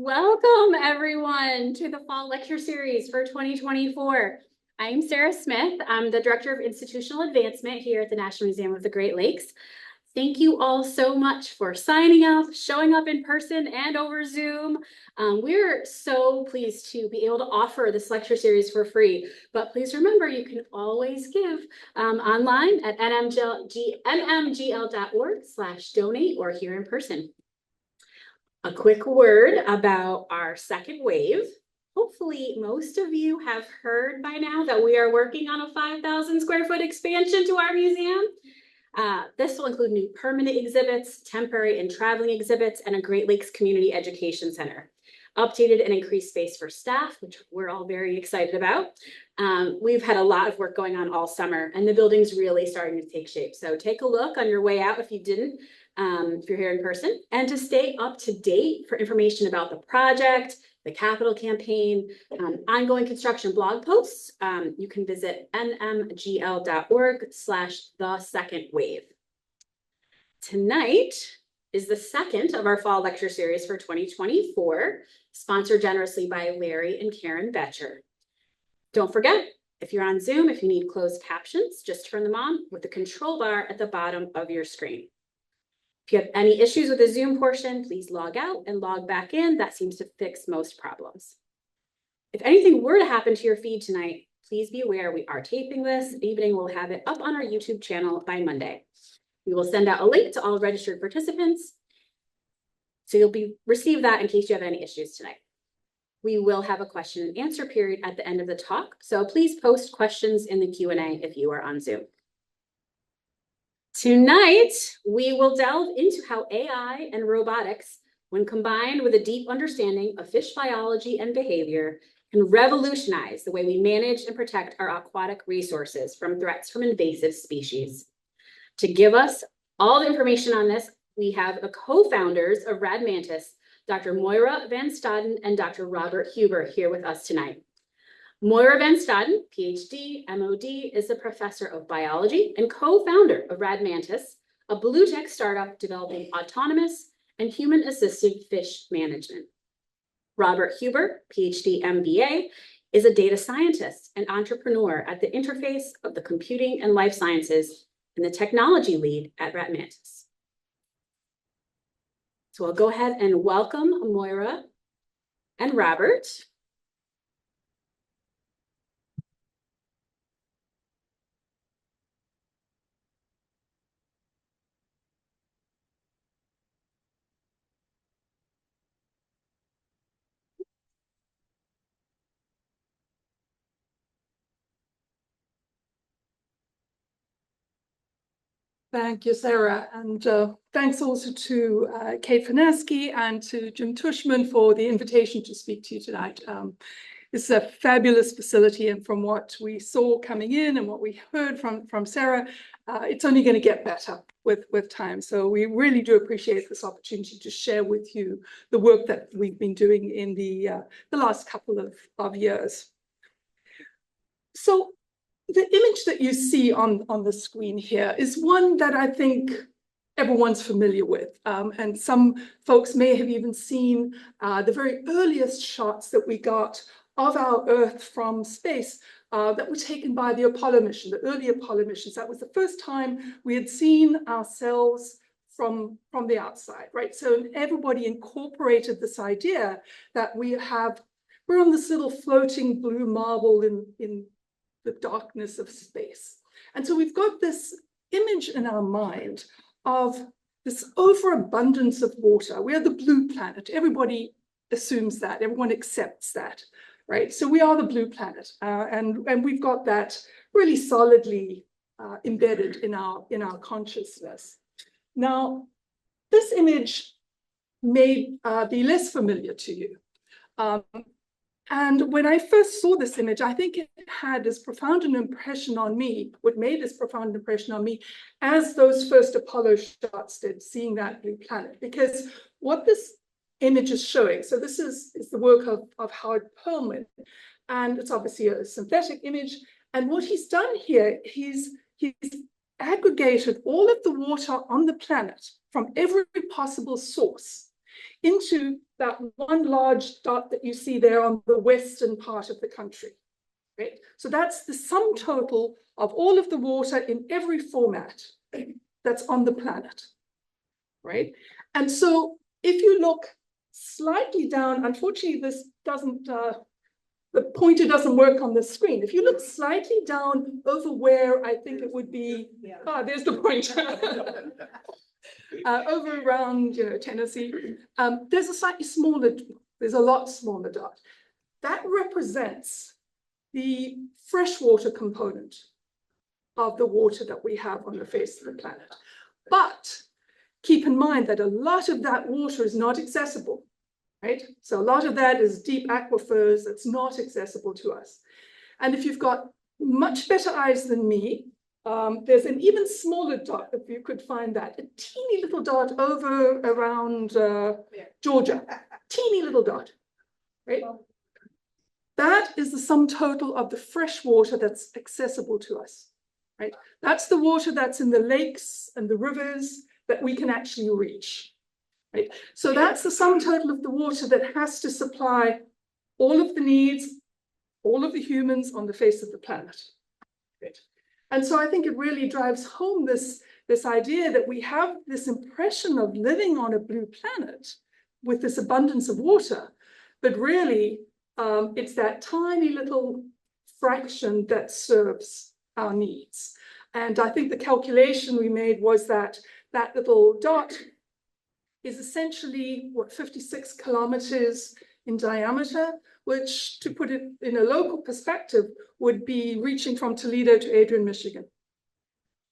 Welcome everyone to the fall lecture series for 2024. I'm Sarah Smith. I'm the Director of Institutional Advancement here at the National Museum of the Great Lakes. Thank you all so much for signing up, showing up in person and over Zoom. We're so pleased to be able to offer this lecture series for free, but please remember you can always give online at nmgl.org/donate or here in person. A quick word about our second wave. Hopefully most of you have heard by now that we are working on a 5,000 square foot expansion to our museum. This will include new permanent exhibits, temporary and traveling exhibits, and a Great Lakes Community Education Center. Updated and increased space for staff, which we're all very excited about. We've had a lot of work going on all summer, and the building's really starting to take shape. So take a look on your way out if you didn't. If you're here in person, and to stay up to date for information about the project, the capital campaign, ongoing construction blog posts, you can visit nmgl.org/thesecondwave. Tonight is the second of our fall lecture series for 2024, sponsored generously by Larry and Karen Bettcher. Don't forget, if you're on Zoom, if you need closed captions, just turn them on with the control bar at the bottom of your screen. If you have any issues with the Zoom portion, please log out and log back in. That seems to fix most problems. If anything were to happen to your feed tonight, please be aware we are taping this evening. We'll have it up on our YouTube channel by Monday. We will send out a link to all registered participants, so you'll receive that in case you have any issues tonight. We will have a question and answer period at the end of the talk, so please post questions in the Q&A if you are on Zoom. Tonight, we will delve into how AI and robotics, when combined with a deep understanding of fish biology and behavior, can revolutionize the way we manage and protect our aquatic resources from threats from invasive species. To give us all the information on this, we have the co-founders of Radmantis, Dr. Moira van Staaden and Dr. Robert Huber, here with us tonight. Moira van Staaden, PhD, MOD, is the professor of biology and co-founder of Radmantis, a blue tech startup developing autonomous and human-assisted fish management. Robert Huber, PhD, MBA, is a data scientist and entrepreneur at the interface of the computing and life sciences and the technology lead at Radmantis. So I'll go ahead and welcome Moira and Robert. Thank you, Sarah, and thanks also to Kate Fanaski and to Jim Tushman for the invitation to speak to you tonight. This is a fabulous facility, and from what we saw coming in and what we heard from Sarah, it's only going to get better with time. So we really do appreciate this opportunity to share with you the work that we've been doing in the last couple of years. So the image that you see on the screen here is one that I think everyone's familiar with. And some folks may have even seen the very earliest shots that we got of our Earth from space that were taken by the Apollo mission, the early Apollo missions. That was the first time we had seen ourselves from the outside, right? So everybody incorporated this idea that we're on this little floating blue marble in the darkness of space. And so we've got this image in our mind of this overabundance of water. We are the blue planet. Everybody assumes that. Everyone accepts that, right? So we are the blue planet. And we've got that really solidly embedded in our consciousness. Now, this image may be less familiar to you. And when I first saw this image, I think it had as profound an impression on me, what made this profound impression on me, as those first Apollo shots did, seeing that blue planet. Because what this image is showing, so this is the work of Howard Perlman, and it's obviously a synthetic image. And what he's done here, he's aggregated all of the water on the planet from every possible source into that one large dot that you see there on the western part of the country. Right? So that's the sum total of all of the water in every format that's on the planet. Right? And so if you look slightly down, unfortunately, this doesn't, the pointer doesn't work on the screen. If you look slightly down over where I think it would be, there's the pointer. Over around, Tennessee, there's a slightly smaller, there's a lot smaller dot. That represents the freshwater component of the water that we have on the face of the planet. But keep in mind that a lot of that water is not accessible, right? So a lot of that is deep aquifers that's not accessible to us. And if you've got much better eyes than me, there's an even smaller dot, if you could find that, a teeny little dot over around Georgia, teeny little dot, right? That is the sum total of the fresh water that's accessible to us, right? That's the water that's in the lakes and the rivers that we can actually reach, right? So that's the sum total of the water that has to supply all of the needs, all of the humans on the face of the planet, right? And so I think it really drives home this idea that we have this impression of living on a blue planet with this abundance of water, but really it's that tiny little fraction that serves our needs. And I think the calculation we made was that that little dot is essentially, 56 kilometers in diameter, which, to put it in a local perspective, would be reaching from Toledo to Adrian, Michigan.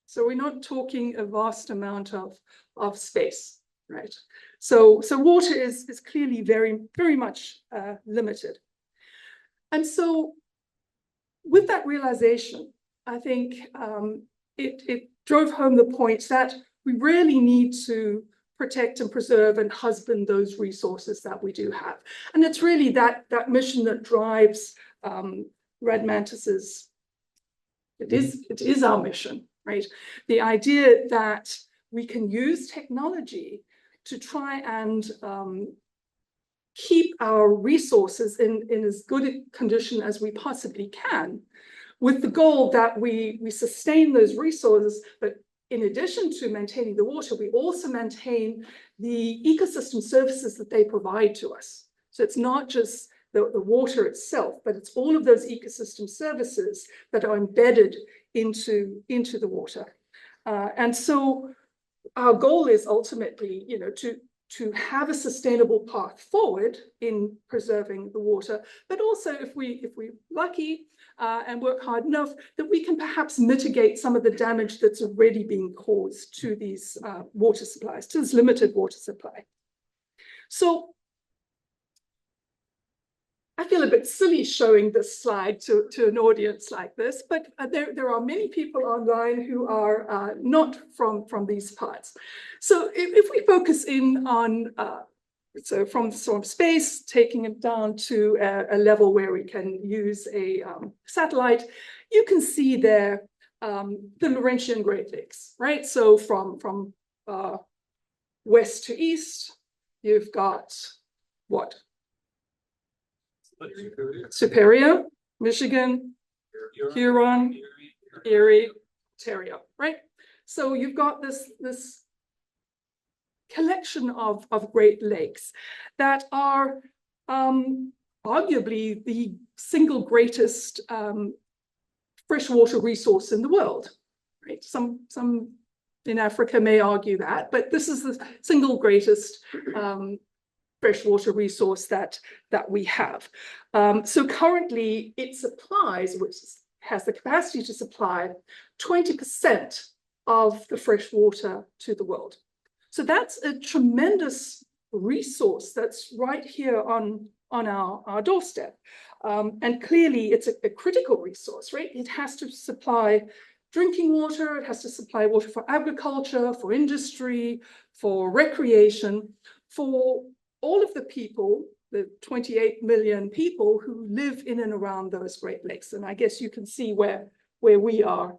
So we're not talking a vast amount of space, right? So water is clearly very, very much limited. And so with that realization, I think it drove home the point that we really need to protect and preserve and husband those resources that we do have. And it's really that mission that drives Radmantis's, it is our mission, right? The idea that we can use technology to try and keep our resources in as good a condition as we possibly can, with the goal that we sustain those resources, but in addition to maintaining the water, we also maintain the ecosystem services that they provide to us. So it's not just the water itself, but it's all of those ecosystem services that are embedded into the water. And so our goal is ultimately, to have a sustainable path forward in preserving the water, but also if we're lucky and work hard enough, that we can perhaps mitigate some of the damage that's already being caused to these water supplies, to this limited water supply. So I feel a bit silly showing this slide to an audience like this, but there are many people online who are not from these parts. So if we focus in on, so from space, taking it down to a level where we can use a satellite, you can see there the Laurentian Great Lakes, right? So from west to east, you've got what? Superior, Michigan, Huron, Erie, Ontario, right? So you've got this collection of Great Lakes that are arguably the single greatest freshwater resource in the world, right? Some in Africa may argue that, but this is the single greatest freshwater resource that we have. So currently it supplies, which has the capacity to supply 20% of the fresh water to the world. So that's a tremendous resource that's right here on our doorstep. And clearly it's a critical resource, right? It has to supply drinking water, it has to supply water for agriculture, for industry, for recreation, for all of the people, the 28 million people who live in and around those Great Lakes. And I guess you can see where we are.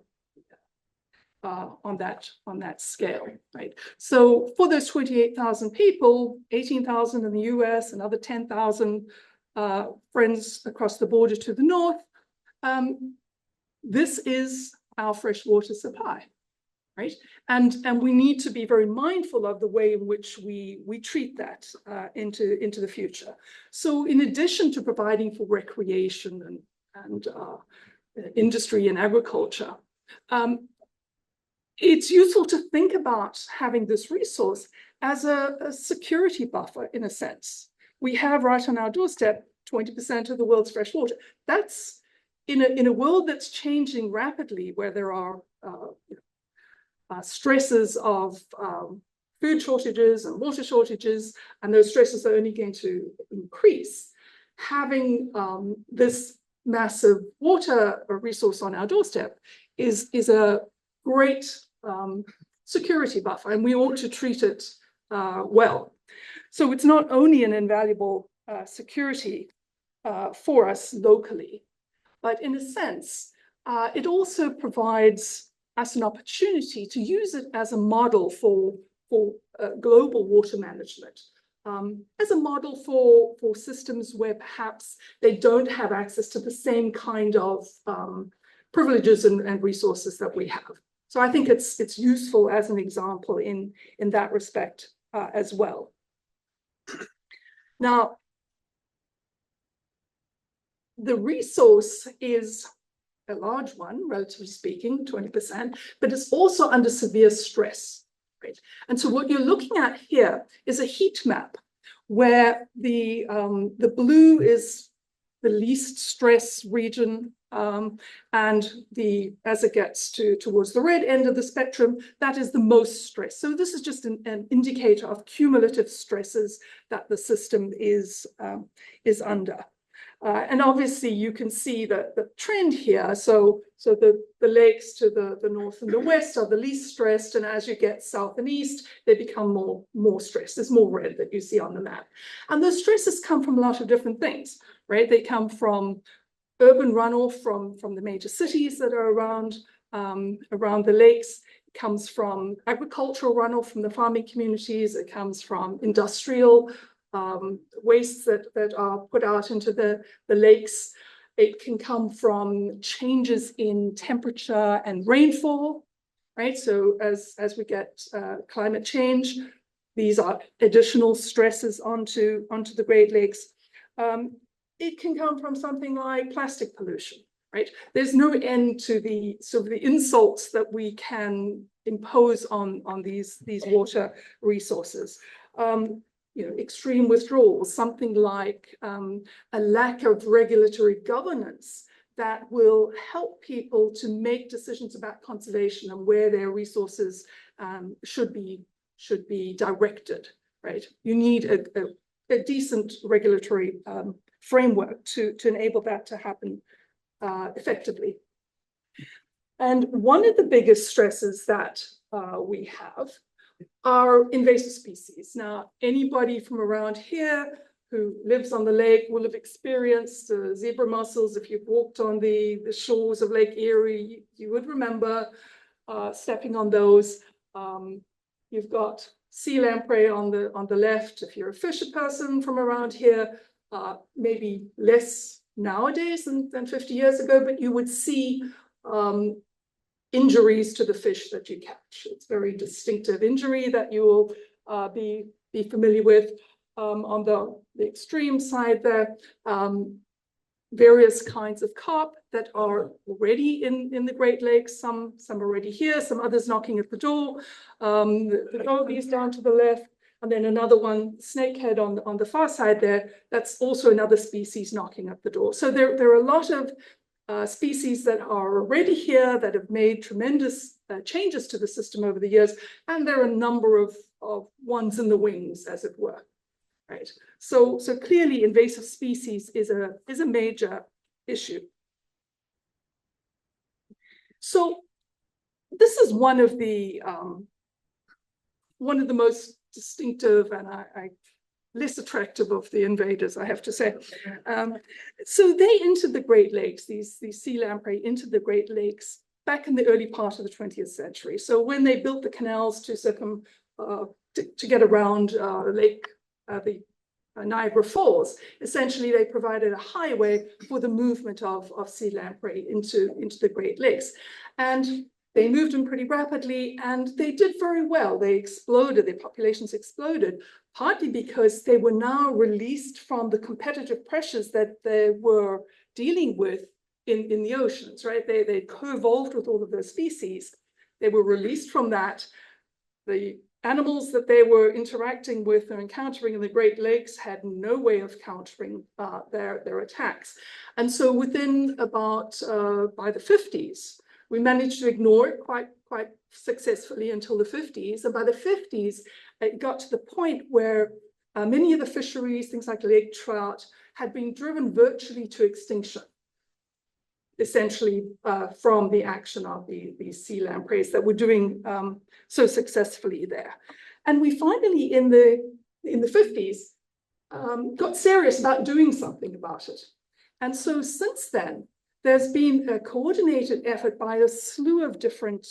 on that scale, right? So for those 28,000 people, 18,000 in the US, another 10,000 friends across the border to the north, this is our freshwater supply, right? And we need to be very mindful of the way in which we treat that into the future. So in addition to providing for recreation and industry and agriculture, it's useful to think about having this resource as a security buffer, in a sense. We have right on our doorstep 20% of the world's fresh water. That's in a world that's changing rapidly, where there are stresses of food shortages and water shortages, and those stresses are only going to increase. Having this massive water resource on our doorstep is a great security buffer, and we ought to treat it well. So it's not only an invaluable security for us locally, but in a sense, it also provides us an opportunity to use it as a model for global water management, as a model for systems where perhaps they don't have access to the same kind of privileges and resources that we have. So I think it's useful as an example in that respect as well. Now, the resource is a large one, relatively speaking, 20%, but it's also under severe stress, right? And so what you're looking at here is a heat map where the blue is the least stress region, and as it gets towards the red end of the spectrum, that is the most stress. So this is just an indicator of cumulative stresses that the system is under. And obviously you can see the trend here. So the lakes to the north and the west are the least stressed, and as you get south and east, they become more stressed. There's more red that you see on the map. And those stresses come from a lot of different things, right? They come from urban runoff from the major cities that are around the lakes. It comes from agricultural runoff from the farming communities. It comes from industrial wastes that are put out into the lakes. It can come from changes in temperature and rainfall, right? So as we get climate change, these are additional stresses onto the Great Lakes. It can come from something like plastic pollution, right? There's no end to the sort of the insults that we can impose on these water resources. Extreme withdrawals, something like a lack of regulatory governance that will help people to make decisions about conservation and where their resources should be directed, right? You need a decent regulatory framework to enable that to happen effectively. And one of the biggest stresses that we have are invasive species. Now, anybody from around here who lives on the lake will have experienced zebra mussels. If you've walked on the shores of Lake Erie, you would remember stepping on those. You've got sea lamprey on the left. If you're a fisher person from around here, maybe less nowadays than 50 years ago, but you would see injuries to the fish that you catch. It's very distinctive injury that you will be familiar with. On the extreme side there, various kinds of carp that are already in the Great Lakes, some already here, some others knocking at the door. The gobies down to the left, and then another one, snakehead on the far side there, that's also another species knocking at the door. So there are a lot of species that are already here that have made tremendous changes to the system over the years, and there are a number of ones in the wings, as it were, right? So clearly invasive species is a major issue. So this is one of the most distinctive and less attractive of the invaders, I have to say. So they entered the Great Lakes, these sea lamprey entered the Great Lakes back in the early part of the 20th century. So when they built the canals to to get around the Niagara Falls, essentially they provided a highway for the movement of sea lamprey into the Great Lakes. And they moved them pretty rapidly, and they did very well. They exploded, their populations exploded, partly because they were now released from the competitive pressures that they were dealing with in the oceans, right? They co-evolved with all of those species. They were released from that. The animals that they were interacting with or encountering in the Great Lakes had no way of countering their attacks. And so within about, by the 50s, we managed to ignore it quite successfully until the 50s. And by the 50s, it got to the point where many of the fisheries, things like lake trout, had been driven virtually to extinction, essentially from the action of these sea lampreys that were doing so successfully there. And we finally, in the 50s, got serious about doing something about it. And so since then, there's been a coordinated effort by a slew of different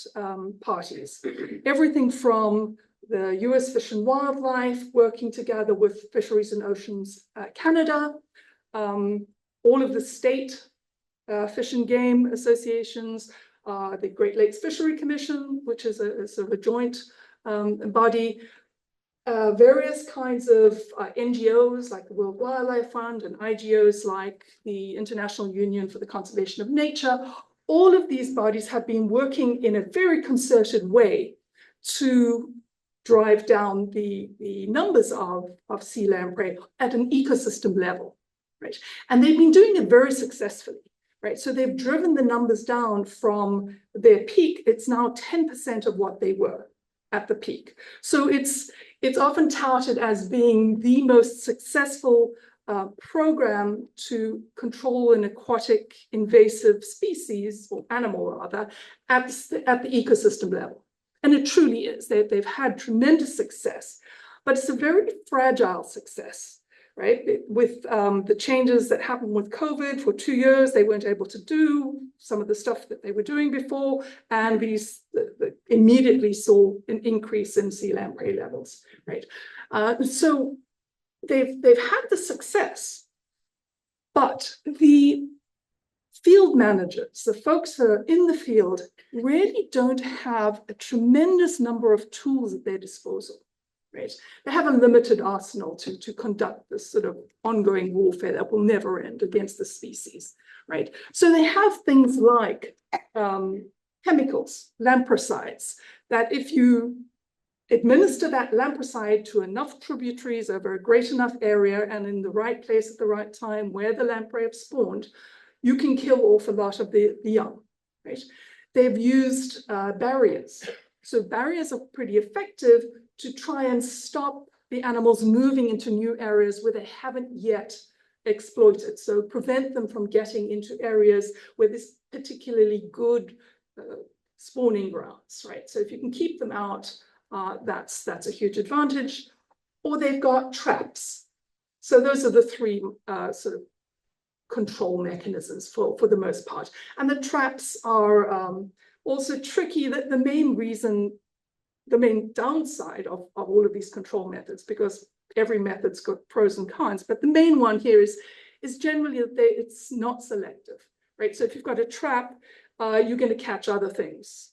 parties, everything from the US Fish and Wildlife, working together with Fisheries and Oceans Canada, all of the state fish and game associations, the Great Lakes Fishery Commission, which is a sort of a joint body, various kinds of NGOs like the World Wildlife Fund and IGOs like the International Union for the Conservation of Nature. All of these bodies have been working in a very concerted way to drive down the numbers of sea lamprey at an ecosystem level, right? And they've been doing it very successfully, right? So they've driven the numbers down from their peak. It's now 10% of what they were at the peak. So it's often touted as being the most successful program to control an aquatic invasive species, or animal rather, at the ecosystem level. And it truly is. They've had tremendous success, but it's a very fragile success, right? With the changes that happened with COVID for 2 years, they weren't able to do some of the stuff that they were doing before, and these immediately saw an increase in sea lamprey levels, right? So they've had the success, but the field managers, the folks that are in the field, really don't have a tremendous number of tools at their disposal. Right? They have a limited arsenal to conduct this sort of ongoing warfare that will never end against the species, right? So they have things like chemicals, lampricides, that if you administer that lampricide to enough tributaries over a great enough area and in the right place at the right time where the lamprey have spawned, you can kill off a lot of the young, right? They've used barriers. So barriers are pretty effective to try and stop the animals moving into new areas where they haven't yet exploited. So prevent them from getting into areas where there's particularly good spawning grounds, right? So if you can keep them out, that's a huge advantage. Or they've got traps. So those are the three sort of control mechanisms for the most part. And the traps are also tricky. That the main downside of all of these control methods, because every method's got pros and cons, but the main one here is generally that it's not selective, right? So if you've got a trap, you're going to catch other things,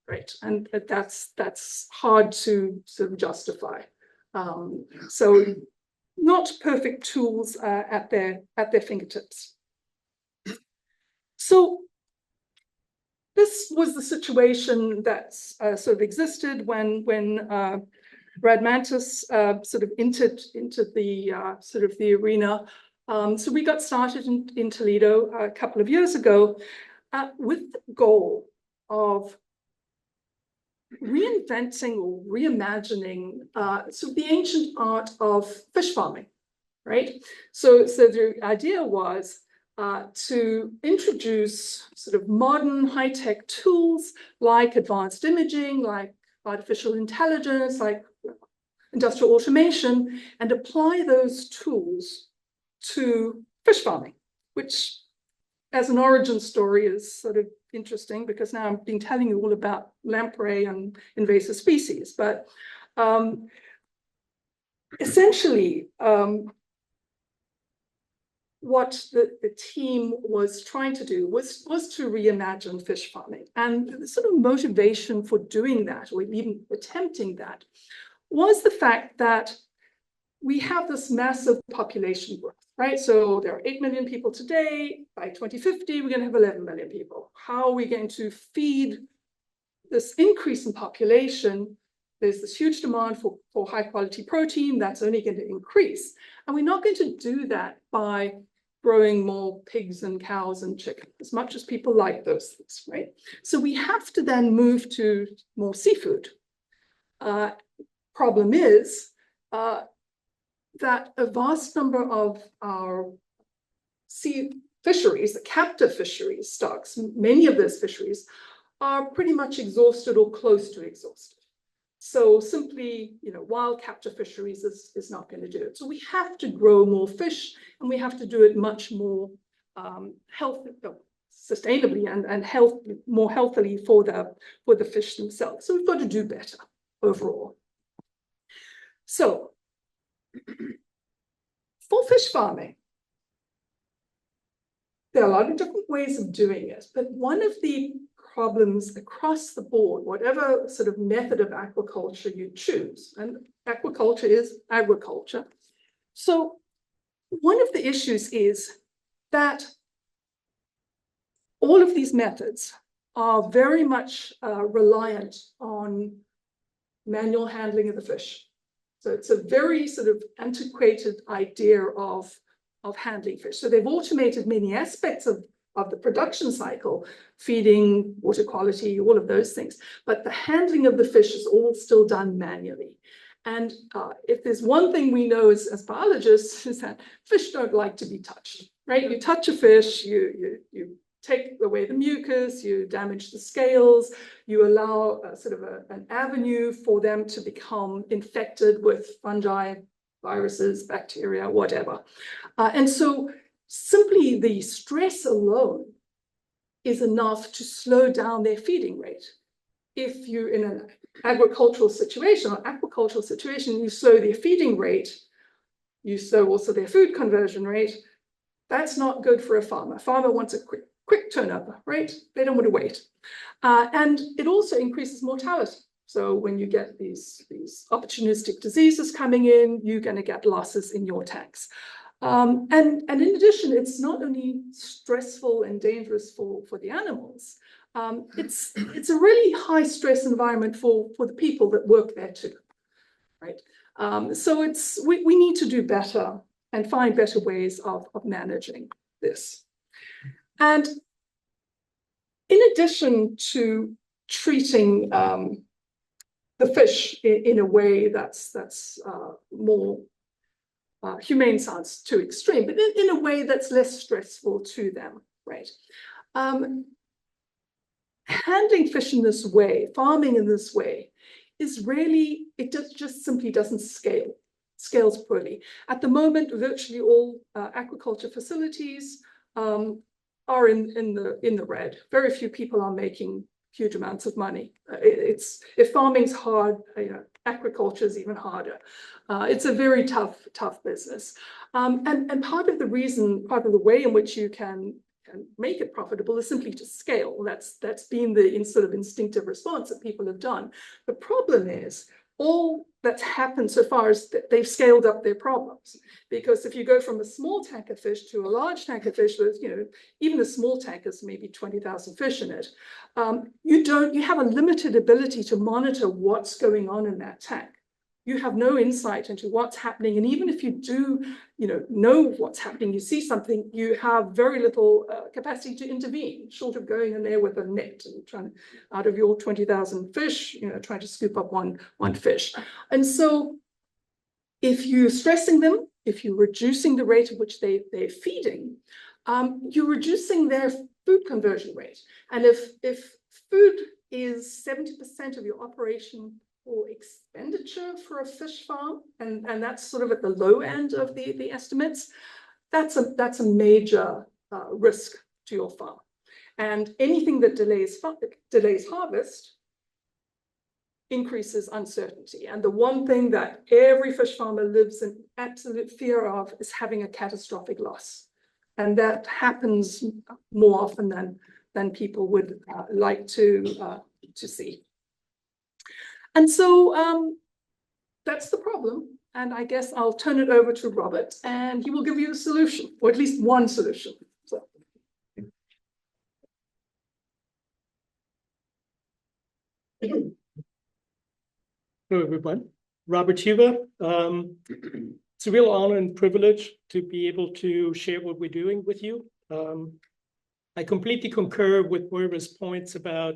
right? And that's hard to sort of justify. So not perfect tools at their fingertips. So this was the situation that sort of existed when Radmantis sort of entered into the sort of the arena. So we got started in Toledo a couple of years ago with the goal of reinventing or reimagining so the ancient art of fish farming, right? So the idea was to introduce sort of modern high-tech tools like advanced imaging, like artificial intelligence, like industrial automation, and apply those tools to fish farming, which as an origin story is sort of interesting because now I've been telling you all about lamprey and invasive species, but essentially, what the team was trying to do was to reimagine fish farming. And the sort of motivation for doing that, or even attempting that, was the fact that we have this massive population growth, right? So there are 8 million people today. By 2050, we're going to have 11 million people. How are we going to feed this increase in population? There's this huge demand for high quality protein that's only going to increase. And we're not going to do that by growing more pigs and cows and chickens, as much as people like those things, right? So we have to then move to more seafood. Problem is that a vast number of our sea fisheries, the captive fisheries stocks, many of those fisheries are pretty much exhausted or close to exhausted. So simply, wild capture fisheries is not going to do it. So we have to grow more fish, and we have to do it much more sustainably and more healthily for the fish themselves. So we've got to do better overall. So for fish farming, there are a lot of different ways of doing it, but one of the problems across the board, whatever sort of method of aquaculture you choose, and aquaculture is agriculture. So one of the issues is that all of these methods are very much reliant on manual handling of the fish. So it's a very sort of antiquated idea of handling fish. So they've automated many aspects of the production cycle, feeding, water quality, all of those things. But the handling of the fish is all still done manually. And if there's one thing we know as biologists, is that fish don't like to be touched, right? You touch a fish, you take away the mucus, you damage the scales, you allow an avenue for them to become infected with fungi, viruses, bacteria, whatever. And so simply the stress alone is enough to slow down their feeding rate. If you're in an agricultural situation or aquacultural situation, you slow their feeding rate, you slow also their food conversion rate, that's not good for a farmer. A farmer wants a quick turnover, right? They don't want to wait. And it also increases mortality. So when you get these opportunistic diseases coming in, you're going to get losses in your tanks. And in addition, it's not only stressful and dangerous for the animals, it's a really high stress environment for the people that work there too, right? So we need to do better and find better ways of managing this. And in addition to treating the fish in a way that's more humane sounds too extreme, but in a way that's less stressful to them, right? Handling fish in this way, farming in this way, is really, just simply doesn't scale. Scales poorly. At the moment, virtually all aquaculture facilities are in the red. Very few people are making huge amounts of money. If farming's hard, aquaculture is even harder. It's a very tough business. And part of the way in which you can make it profitable is simply to scale. That's been the sort of instinctive response that people have done. The problem is all that's happened so far is that they've scaled up their problems. Because if you go from a small tank of fish to a large tank of fish with, even a small tank has maybe 20,000 fish in it, you have a limited ability to monitor what's going on in that tank. You have no insight into what's happening. And even if you do, know what's happening, you see something, you have very little capacity to intervene, short of going in there with a net and trying, out of your 20,000 fish, trying to scoop up one fish. And so if you're stressing them, if you're reducing the rate at which they're feeding, you're reducing their food conversion rate. And if food is 70% of your operation or expenditure for a fish farm, and that's sort of at the low end of the estimates, that's a major risk to your farm. And anything that delays harvest increases uncertainty. And the one thing that every fish farmer lives in absolute fear of is having a catastrophic loss. And that happens more often than people would like to see. And so that's the problem. And I guess I'll turn it over to Robert, and he will give you a solution, or at least one solution. So. Hello, everyone. Robert Huber. It's a real honor and privilege to be able to share what we're doing with you. I completely concur with Moira's points about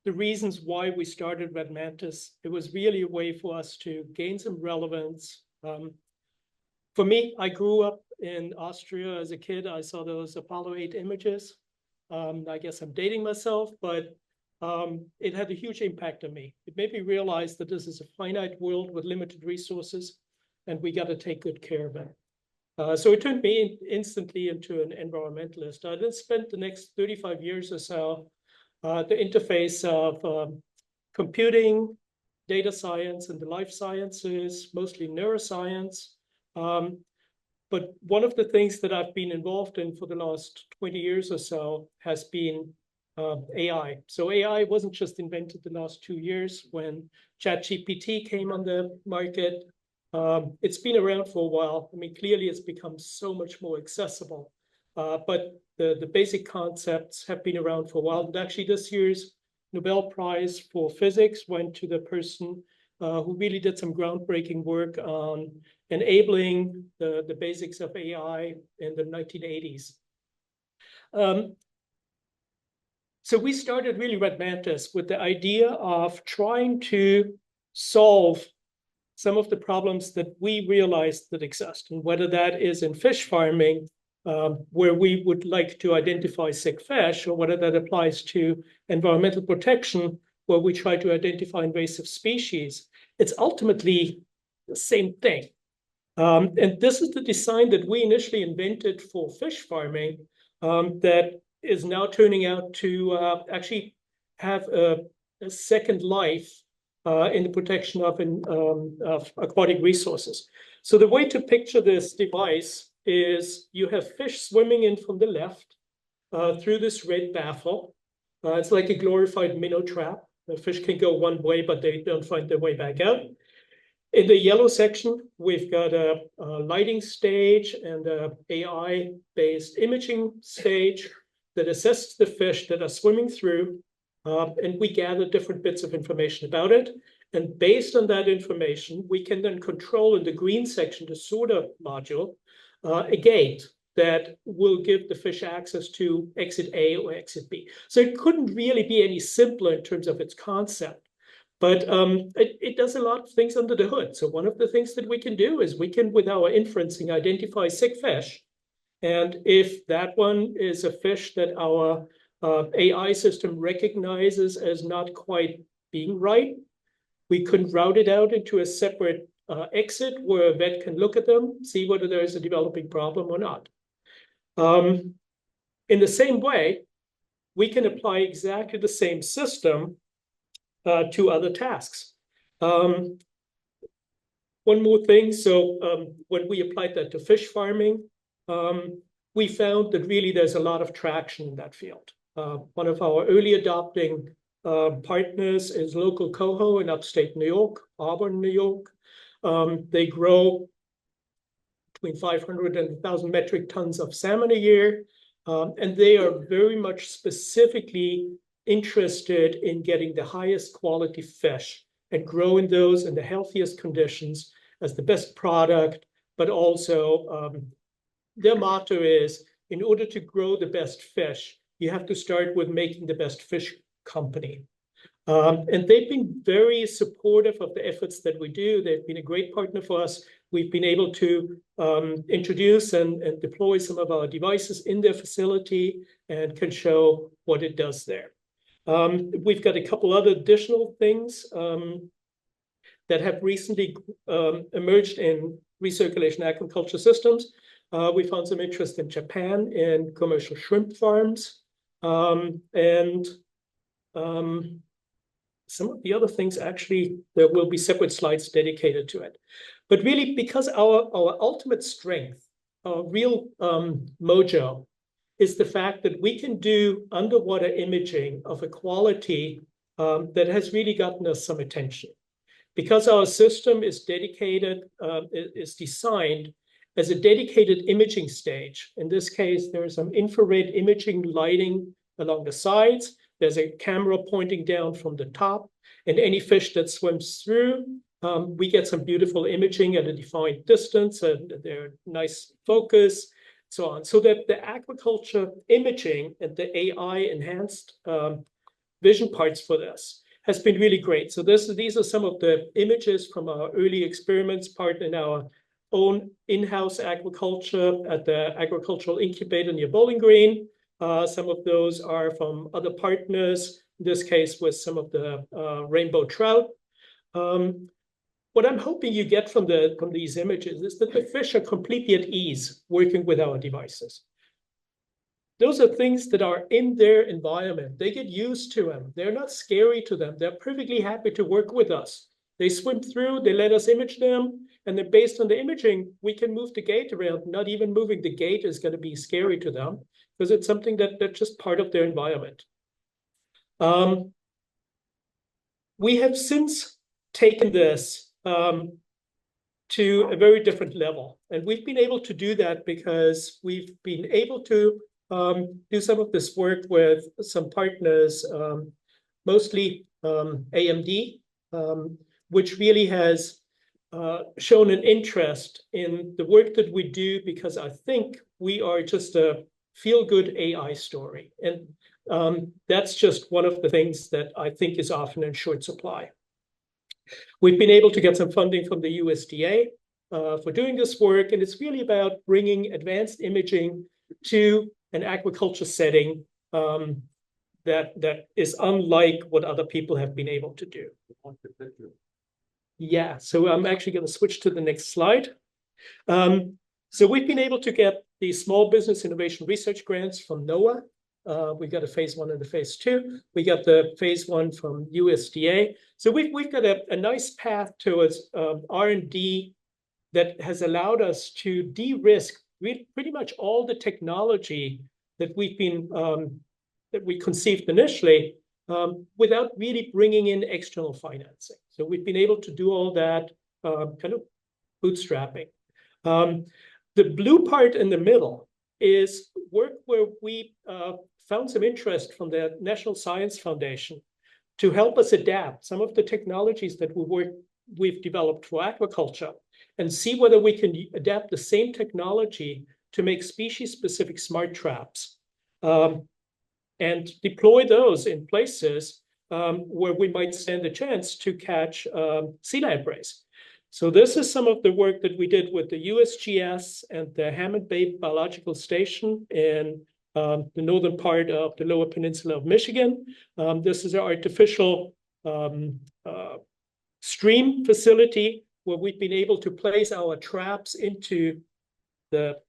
the reasons why we started Radmantis. It was really a way for us to gain some relevance. For me, I grew up in Austria as a kid. I saw those Apollo 8 images. I guess I'm dating myself, but it had a huge impact on me. It made me realize that this is a finite world with limited resources, and we got to take good care of it. So it turned me instantly into an environmentalist. I then spent the next 35 years or so the interface of computing, data science, and the life sciences, mostly neuroscience. But one of the things that I've been involved in for the last 20 years or so has been AI. So AI wasn't just invented the last 2 years when ChatGPT came on the market. It's been around for a while. I mean, clearly it's become so much more accessible. But the basic concepts have been around for a while. And actually this year's Nobel Prize for Physics went to the person who really did some groundbreaking work on enabling the basics of AI in the 1980s. So we started really Radmantis with the idea of trying to solve some of the problems that we realized that exist, and whether that is in fish farming, where we would like to identify sick fish, or whether that applies to environmental protection, where we try to identify invasive species. It's ultimately the same thing. And this is the design that we initially invented for fish farming that is now turning out to actually have a second life in the protection of aquatic resources. So the way to picture this device is you have fish swimming in from the left through this red baffle. It's like a glorified minnow trap. The fish can go one way, but they don't find their way back out. In the yellow section, we've got a lighting stage and an AI-based imaging stage that assesses the fish that are swimming through, and we gather different bits of information about it. And based on that information, we can then control in the green section, the sorter module, a gate that will give the fish access to exit A or exit B. So it couldn't really be any simpler in terms of its concept. But it does a lot of things under the hood. So one of the things that we can do is we can, with our inferencing, identify sick fish. And if that one is a fish that our AI system recognizes as not quite being right, we can route it out into a separate exit where a vet can look at them, see whether there is a developing problem or not. In the same way, we can apply exactly the same system to other tasks. One more thing. So when we applied that to fish farming, we found that really there's a lot of traction in that field. One of our early adopting partners is local coho in upstate New York, Auburn, New York. They grow between 500 and 1,000 metric tons of salmon a year. And they are very much specifically interested in getting the highest quality fish and growing those in the healthiest conditions as the best product. But also their motto is, in order to grow the best fish, you have to start with making the best fish company. And they've been very supportive of the efforts that we do. They've been a great partner for us. We've been able to introduce and deploy some of our devices in their facility and can show what it does there. We've got a couple other additional things that have recently emerged in recirculation aquaculture systems. We found some interest in Japan in commercial shrimp farms. And some of the other things, actually, there will be separate slides dedicated to it. But really, because our ultimate strength, our real mojo, is the fact that we can do underwater imaging of a quality that has really gotten us some attention. Because our system is dedicated, is designed as a dedicated imaging stage. In this case, there's some infrared imaging lighting along the sides. There's a camera pointing down from the top, and any fish that swims through, we get some beautiful imaging at a defined distance, and they're nice focus, so on. So that the aquaculture imaging and the AI enhanced vision parts for this has been really great. So these are some of the images from our early experiments, part in our own in-house aquaculture at the agricultural incubator near Bowling Green. Some of those are from other partners, in this case with some of the rainbow trout. What I'm hoping you get from these images is that the fish are completely at ease working with our devices. Those are things that are in their environment. They get used to them. They're not scary to them. They're perfectly happy to work with us. They swim through, they let us image them, and then based on the imaging, we can move the gate around. Not even moving the gate is going to be scary to them, because it's something that's just part of their environment. We have since taken this to a very different level. And we've been able to do that because we've been able to do some of this work with some partners, mostly AMD, which really has shown an interest in the work that we do, because I think we are just a feel-good AI story. And that's just one of the things that I think is often in short supply. We've been able to get some funding from the USDA for doing this work, and it's really about bringing advanced imaging to an aquaculture setting that is unlike what other people have been able to do. Yeah, so I'm actually going to switch to the next slide. So we've been able to get the Small Business Innovation Research grants from NOAA. We got a phase 1 and a phase 2. We got the phase 1 from USDA. So we've got a nice path towards R&D that has allowed us to de-risk pretty much all the technology that we conceived initially without really bringing in external financing. So we've been able to do all that kind of bootstrapping. The blue part in the middle is work where we found some interest from the National Science Foundation to help us adapt some of the technologies that we've developed for aquaculture and see whether we can adapt the same technology to make species-specific smart traps and deploy those in places where we might stand a chance to catch sea lampreys. So this is some of the work that we did with the USGS and the Hammond Bay Biological Station in the northern part of the Lower Peninsula of Michigan. This is an artificial stream facility where we've been able to place our traps into the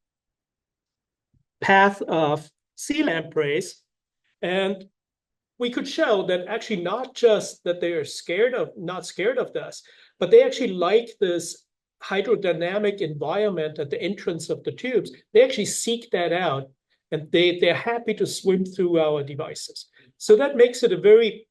path of sea lampreys. And we could show that actually not just that they are not scared of this, but they actually like this hydrodynamic environment at the entrance of the tubes. They actually seek that out, and they're happy to swim through our devices. So that makes it a very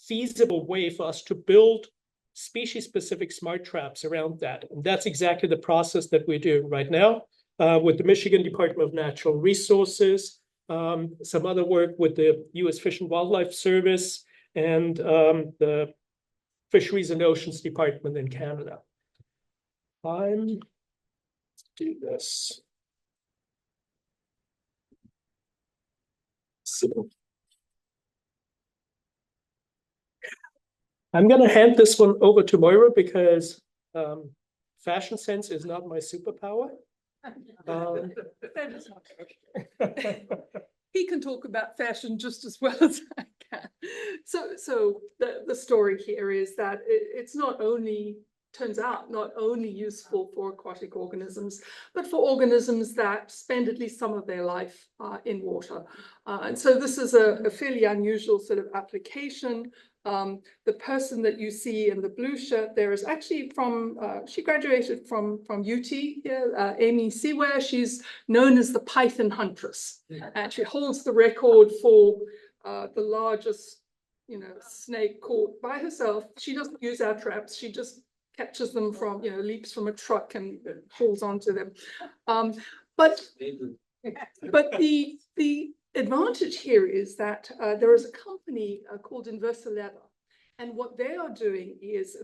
feasible way for us to build species-specific smart traps around that. And that's exactly the process that we're doing right now with the Michigan Department of Natural Resources, some other work with the U.S. Fish and Wildlife Service, and the Fisheries and Oceans Department in Canada. Let's do this. So I'm going to hand this one over to Moira because fashion sense is not my superpower. He can talk about fashion just as well as I can. So the story here is that it's not only turns out not only useful for aquatic organisms, but for organisms that spend at least some of their life in water. And so this is a fairly unusual sort of application. The person that you see in the blue shirt there is actually from, she graduated from UT here, Amy Seaware. She's known as the Python Huntress. And she holds the record for the largest, snake caught by herself. She doesn't use our traps. She just catches them from, leaps from a truck and holds onto them. But the advantage here is that there is a company called Invasive, and what they are doing is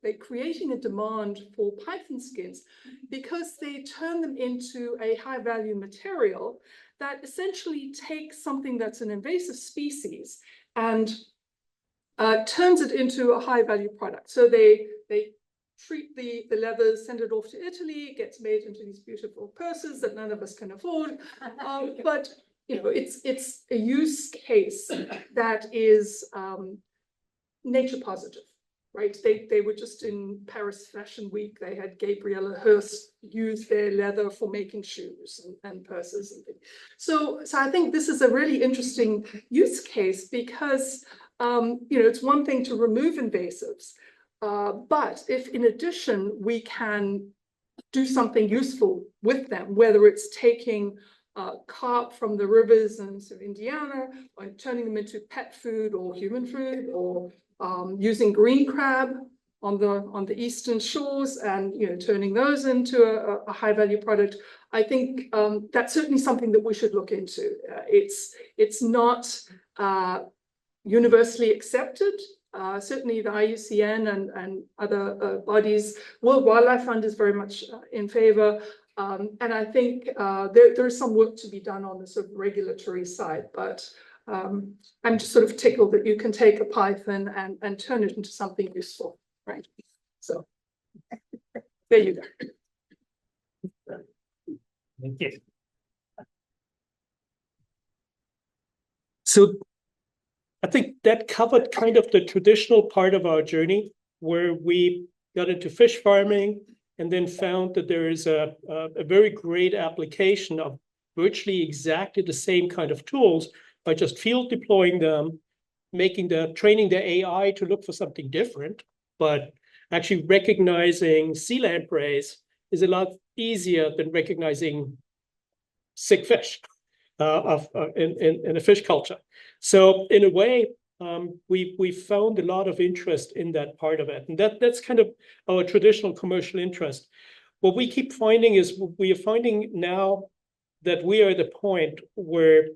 they're creating a demand for python skins because they turn them into a high-value material that essentially takes something that's an invasive species and turns it into a high-value product. So they treat the leather, send it off to Italy, it gets made into these beautiful purses that none of us can afford. But it's a use case that is nature positive, right? They were just in Paris Fashion Week. They had Gabriela Hearst use their leather for making shoes and purses and things. So I think this is a really interesting use case because it's one thing to remove invasives, but if in addition we can do something useful with them, whether it's taking carp from the rivers in sort of Indiana, or turning them into pet food or human food, or using green crab on the eastern shores and turning those into a high value product, I think that's certainly something that we should look into. It's not universally accepted. Certainly the IUCN and other bodies, World Wildlife Fund is very much in favor. And I think there is some work to be done on the sort of regulatory side, but I'm just sort of tickled that you can take a python and turn it into something useful, right? So there you go. Thank you. So I think that covered kind of the traditional part of our journey where we got into fish farming and then found that there is a very great application of virtually exactly the same kind of tools by just field deploying them, training the AI to look for something different, but actually recognizing sea lampreys is a lot easier than recognizing sick fish in a fish culture. So in a way, we found a lot of interest in that part of it. And that's kind of our traditional commercial interest. What we keep finding is we are finding now that we are at the point where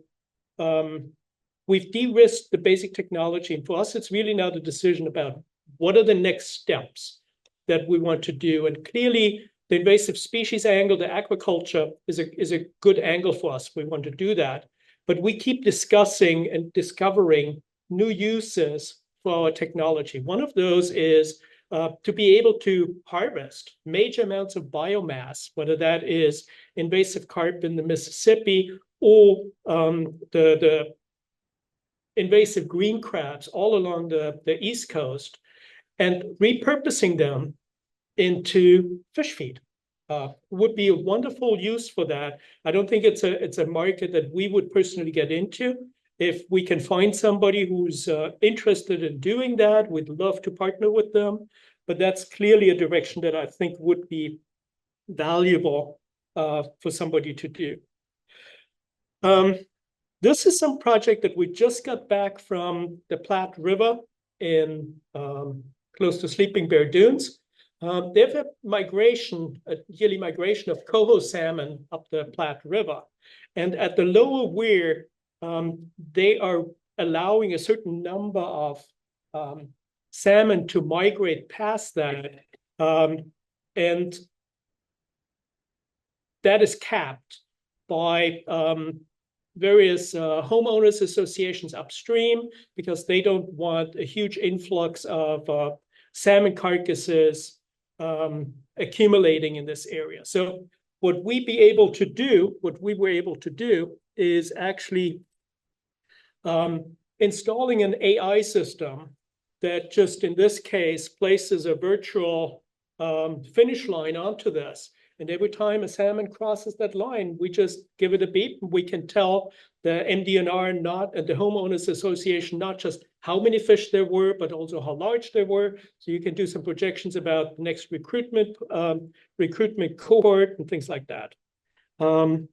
we've de-risked the basic technology. And for us, it's really now the decision about what are the next steps that we want to do. And clearly, the invasive species angle, the aquaculture is a good angle for us. We want to do that. But we keep discussing and discovering new uses for our technology. One of those is to be able to harvest major amounts of biomass, whether that is invasive carp in the Mississippi or the invasive green crabs all along the East Coast, and repurposing them into fish feed. Would be a wonderful use for that. I don't think it's a market that we would personally get into. If we can find somebody who's interested in doing that, we'd love to partner with them. But that's clearly a direction that I think would be valuable for somebody to do. This is some project that we just got back from the Platte River in close to Sleeping Bear Dunes. They have a yearly migration of coho salmon up the Platte River. And at the lower weir, they are allowing a certain number of salmon to migrate past that. And that is capped by various homeowners associations upstream because they don't want a huge influx of salmon carcasses accumulating in this area. So what we were able to do is actually installing an AI system that just in this case places a virtual finish line onto this. And every time a salmon crosses that line, we just give it a beep. And we can tell the MDNR and the homeowners association not just how many fish there were, but also how large they were. So you can do some projections about the next recruitment cohort and things like that. And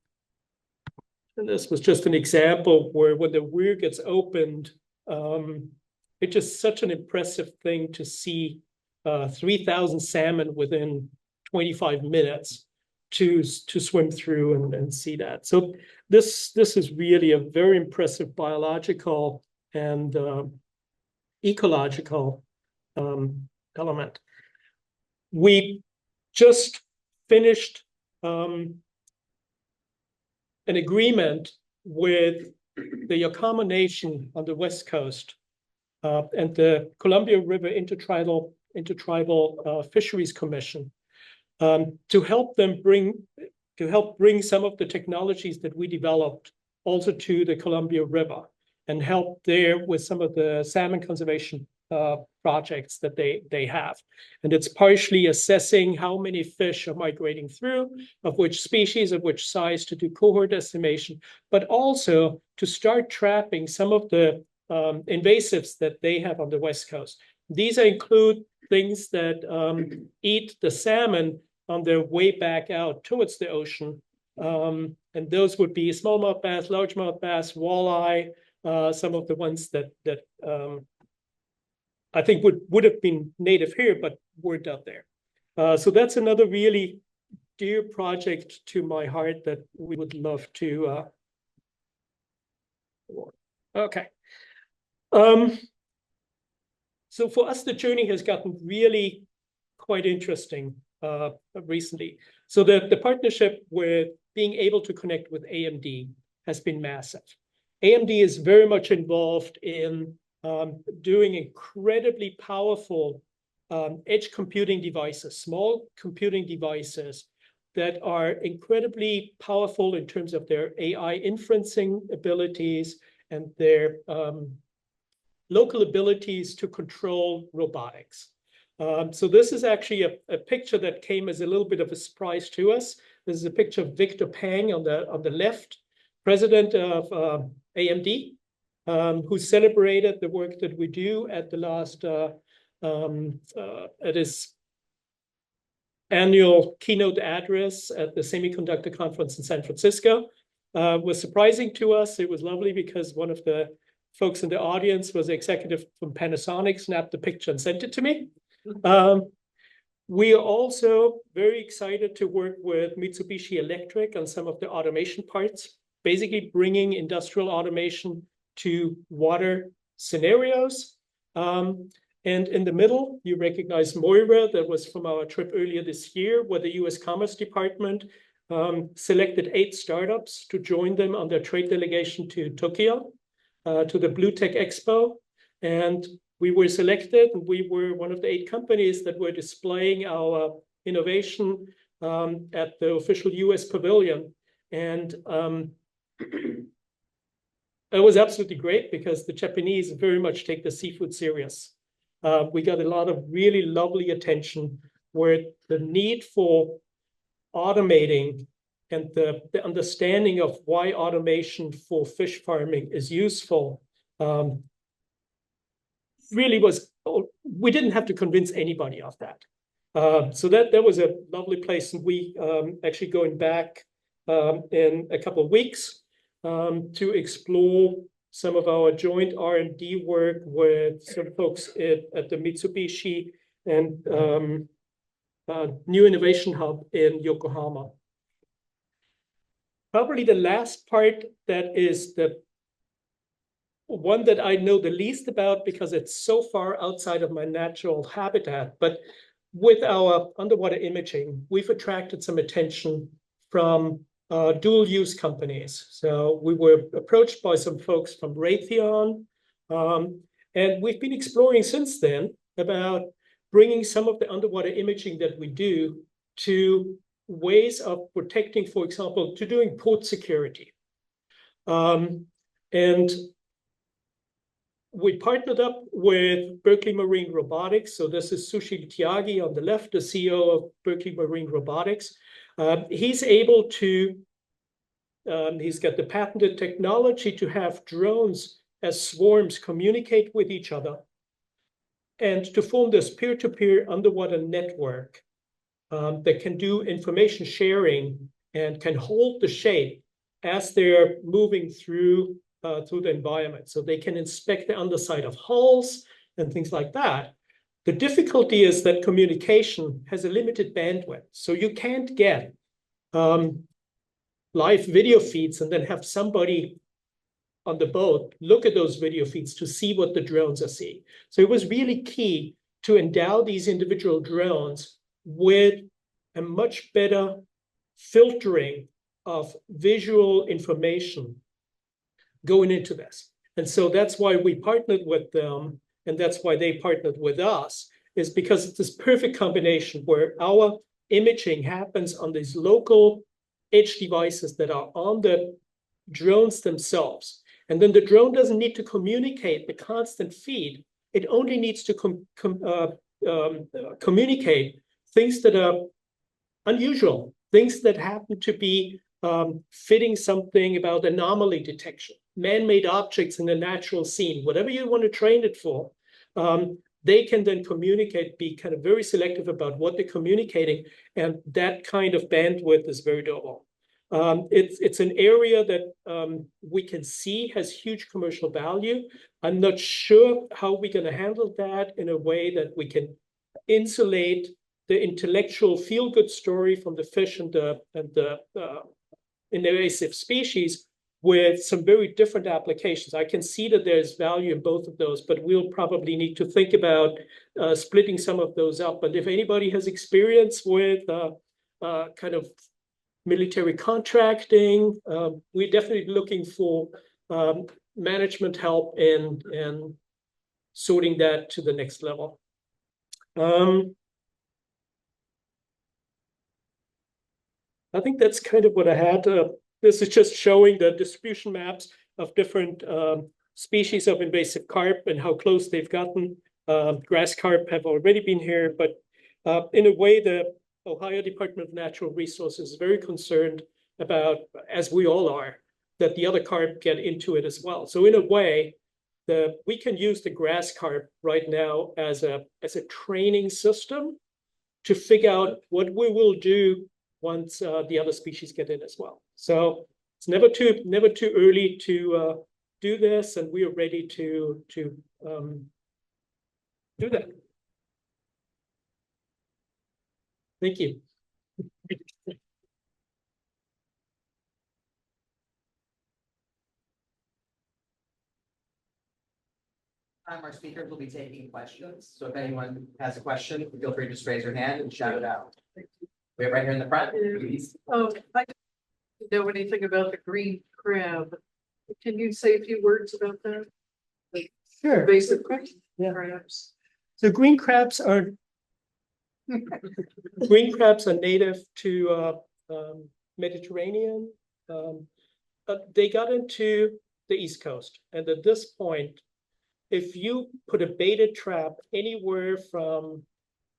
this was just an example where when the weir gets opened, it's just such an impressive thing to see 3,000 salmon within 25 minutes to swim through and see that. So this is really a very impressive biological and ecological element. We just finished an agreement with the Yakama Nation on the West Coast and the Columbia River Intertribal Fisheries Commission to help bring some of the technologies that we developed also to the Columbia River and help there with some of the salmon conservation projects that they have. And it's partially assessing how many fish are migrating through, of which species, of which size, to do cohort estimation, but also to start trapping some of the invasives that they have on the West Coast. These include things that eat the salmon on their way back out towards the ocean. And those would be smallmouth bass, largemouth bass, walleye, some of the ones that I think would have been native here, but weren't out there. So that's another really dear project to my heart that we would love to. Okay. So for us, the journey has gotten really quite interesting recently. So the partnership with being able to connect with AMD has been massive. AMD is very much involved in doing incredibly powerful edge computing devices, small computing devices that are incredibly powerful in terms of their AI inferencing abilities and their local abilities to control robotics. So this is actually a picture that came as a little bit of a surprise to us. This is a picture of Victor Pang on the left, president of AMD, who celebrated the work that we do at the last at his annual keynote address at the Semiconductor Conference in San Francisco. Was surprising to us. It was lovely because one of the folks in the audience was an executive from Panasonic, snapped the picture and sent it to me. We are also very excited to work with Mitsubishi Electric on some of the automation parts, basically bringing industrial automation to water scenarios. And in the middle, you recognize Moira, that was from our trip earlier this year, where the US Commerce Department selected 8 startups to join them on their trade delegation to Tokyo, to the Blue Tech Expo. And we were selected, and we were one of the 8 companies that were displaying our innovation at the official US pavilion. And it was absolutely great because the Japanese very much take the seafood serious. We got a lot of really lovely attention where the need for automating and the understanding of why automation for fish farming is useful really was, we didn't have to convince anybody of that. So that was a lovely place. And we actually going back in a couple of weeks to explore some of our joint R&D work with some folks at the Mitsubishi and New Innovation Hub in Yokohama. Probably the last part that is the one that I know the least about because it's so far outside of my natural habitat, but with our underwater imaging, we've attracted some attention from dual-use companies. So we were approached by some folks from Raytheon, and we've been exploring since then about bringing some of the underwater imaging that we do to ways of protecting, for example, to doing port security. And we partnered up with Berkeley Marine Robotics. So this is Sushil Tyagi on the left, the CEO of Berkeley Marine Robotics. He's able to, he's got the patented technology to have drones as swarms communicate with each other and to form this peer-to-peer underwater network that can do information sharing and can hold the shape as they're moving through the environment. So they can inspect the underside of hulls and things like that. The difficulty is that communication has a limited bandwidth. So you can't get live video feeds and then have somebody on the boat look at those video feeds to see what the drones are seeing. So it was really key to endow these individual drones with a much better filtering of visual information going into this. And so that's why we partnered with them, and that's why they partnered with us, is because it's this perfect combination where our imaging happens on these local edge devices that are on the drones themselves. And then the drone doesn't need to communicate the constant feed. It only needs to communicate things that are unusual, things that happen to be fitting something about anomaly detection, man-made objects in the natural scene, whatever you want to train it for. They can then communicate, be kind of very selective about what they're communicating, and that kind of bandwidth is very doable. It's an area that we can see has huge commercial value. I'm not sure how we're going to handle that in a way that we can insulate the intellectual feel-good story from the fish and the invasive species with some very different applications. I can see that there's value in both of those, but we'll probably need to think about splitting some of those up. And if anybody has experience with kind of military contracting, we're definitely looking for management help in sorting that to the next level. I think that's kind of what I had. This is just showing the distribution maps of different species of invasive carp and how close they've gotten. Grass carp have already been here, but in a way, the Ohio Department of Natural Resources is very concerned about, as we all are, that the other carp get into it as well. So in a way, we can use the grass carp right now as a training system to figure out what we will do once the other species get in as well. So it's never too early to do this, and we are ready to do that. Thank you. Our speakers will be taking questions. So if anyone has a question, feel free to just raise your hand and shout it out. We have right here in the front. Please. Oh, I don't know anything about the green crab. Can you say a few words about that? Sure. Basic question. Yeah. Perhaps. So green crabs are native to Mediterranean. They got into the East Coast, and at this point, if you put a baited trap anywhere from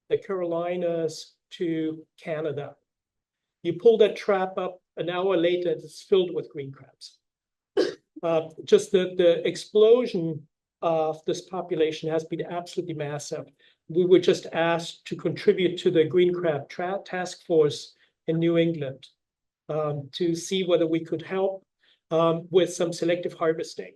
the Carolinas to Canada, you pull that trap up an hour later, it's filled with green crabs. Just the explosion of this population has been absolutely massive. We were just asked to contribute to the green crab task force in New England to see whether we could help with some selective harvesting.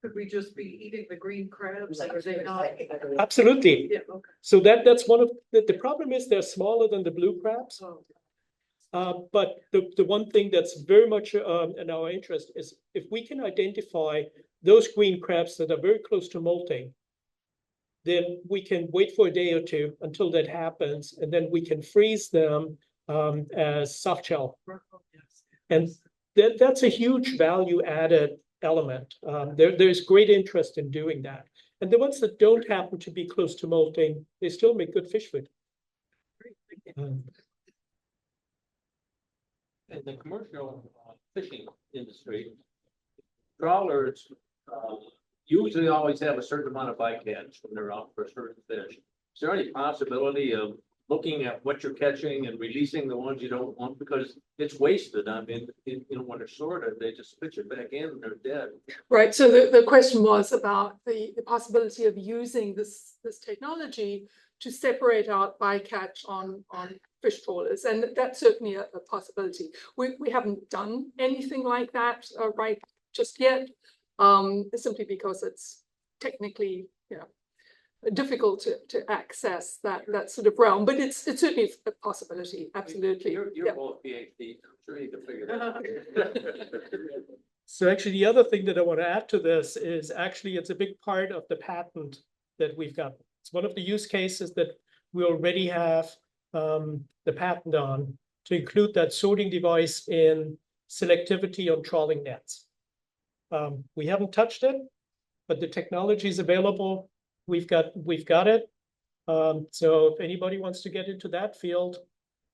Could we just be eating the green crabs? Or are they not? Absolutely. Yeah, okay. So that's one of the problem is they're smaller than the blue crabs. Oh. But the one thing that's very much in our interest is if we can identify those green crabs that are very close to molting, then we can wait for a day or two until that happens, and then we can freeze them as soft shell. And that's a huge value added element. There's great interest in doing that. And the ones that don't happen to be close to molting, they still make good fish food. In the commercial fishing industry, trawlers usually always have a certain amount of bycatch when they're out for a certain fish. Is there any possibility of looking at what you're catching and releasing the ones you don't want? Because it's wasted. I mean, when they're sorted, they just spit it back in and they're dead. Right, so the question was about the possibility of using this technology to separate out bycatch on fish trawlers, and that's certainly a possibility. We haven't done anything like that right just yet, simply because it's technically, difficult to access that sort of realm, but it's certainly a possibility. Absolutely. You're both PhDs. I'm sure you can figure that out. So actually, the other thing that I want to add to this is actually it's a big part of the patent that we've got. It's one of the use cases that we already have the patent on, to include that sorting device in selectivity on trawling nets. We haven't touched it, but the technology is available. We've got it. So if anybody wants to get into that field,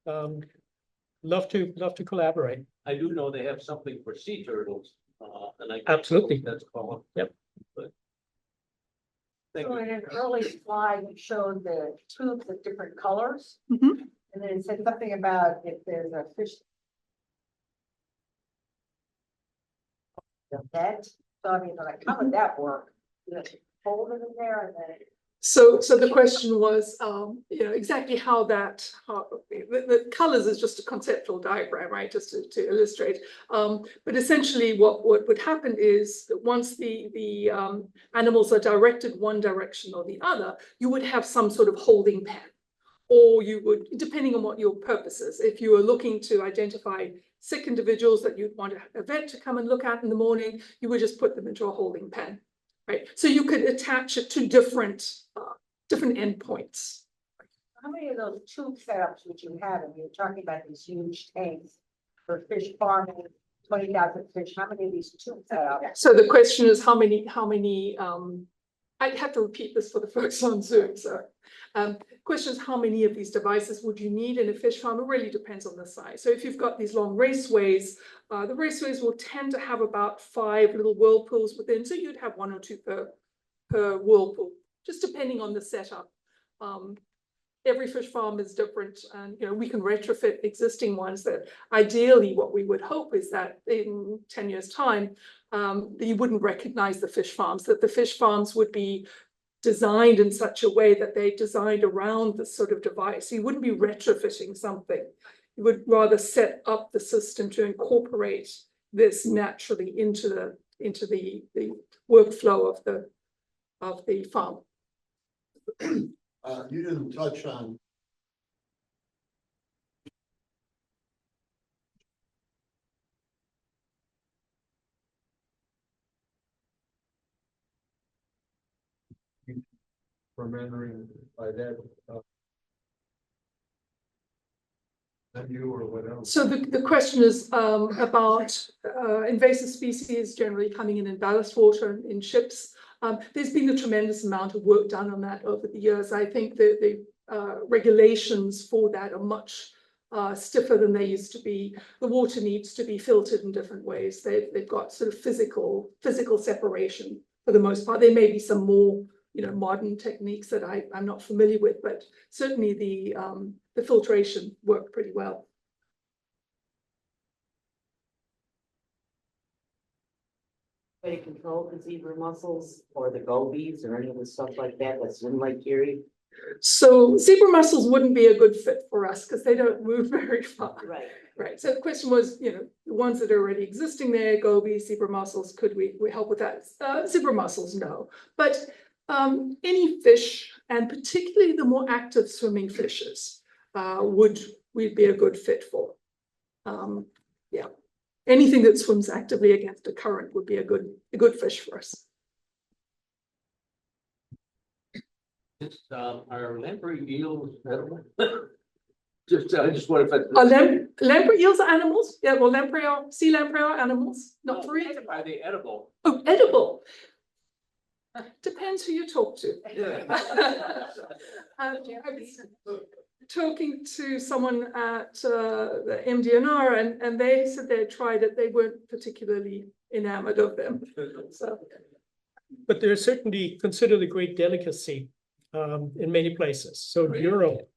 love to collaborate. I do know they have something for sea turtles. And Absolutely. That's called. Yep. But thank So you. in an early slide, you showed the tubes of different colors. Mhm. And then it said something about if there's a fish. The net, so I mean, like, how would that work? You hold it in there and then. So the question was, exactly how the colors is just a conceptual diagram, right? Just to illustrate. But essentially, what would happen is that once the animals are directed one direction or the other, you would have some sort of holding pen, or you would, depending on what your purpose is, if you are looking to identify sick individuals that you'd want a vet to come and look at in the morning, you would just put them into a holding pen. Right, so you could attach it to different endpoints. How many of those tube setups would you have? And you're talking about these huge tanks for fish farming, 20,000 fish. How many of these tube setups? So the question is how many, I'd have to repeat this for the folks on Zoom. So question is how many of these devices would you need in a fish farm? It really depends on the size. So if you've got these long raceways, the raceways will tend to have about 5 little whirlpools within. So you'd have 1 or 2 per whirlpool, just depending on the setup. Every fish farm is different, and we can retrofit existing ones. That ideally what we would hope is that in 10 years time, you wouldn't recognize the fish farms, that the fish farms would be designed in such a way that they designed around this sort of device. You wouldn't be retrofitting something. You would rather set up the system to incorporate this naturally into the workflow of the farm. You didn't touch on remembering by that you or what else? So the question is about invasive species generally coming in ballast water in ships. There's been a tremendous amount of work done on that over the years. I think the regulations for that are much stiffer than they used to be. The water needs to be filtered in different ways. They've got sort of physical separation for the most part. There may be some more modern techniques that I'm not familiar with, but certainly the filtration worked pretty well. Way to control the zebra mussels or the gobies or any of the stuff like that that's in Lake Erie? So zebra mussels wouldn't be a good fit for us because they don't move very far. Right. Right. So the question was, the ones that are already existing there, gobies, zebra mussels, could we help with that? Zebra mussels, no. But any fish, and particularly the more active swimming fishes, we'd be a good fit for. Yeah. Anything that swims actively against a current would be a good fish for us. Are lamprey eels edible? I just wonder if Lamprey eels are animals. Yeah, well, sea lamprey are animals, not for eating. Are they edible? Oh, edible. Depends who you talk to. Yeah. I was talking to someone at the MDNR, and they said they had tried it. They weren't particularly enamored of them. So but they're certainly considered a great delicacy in many places. So in Europe,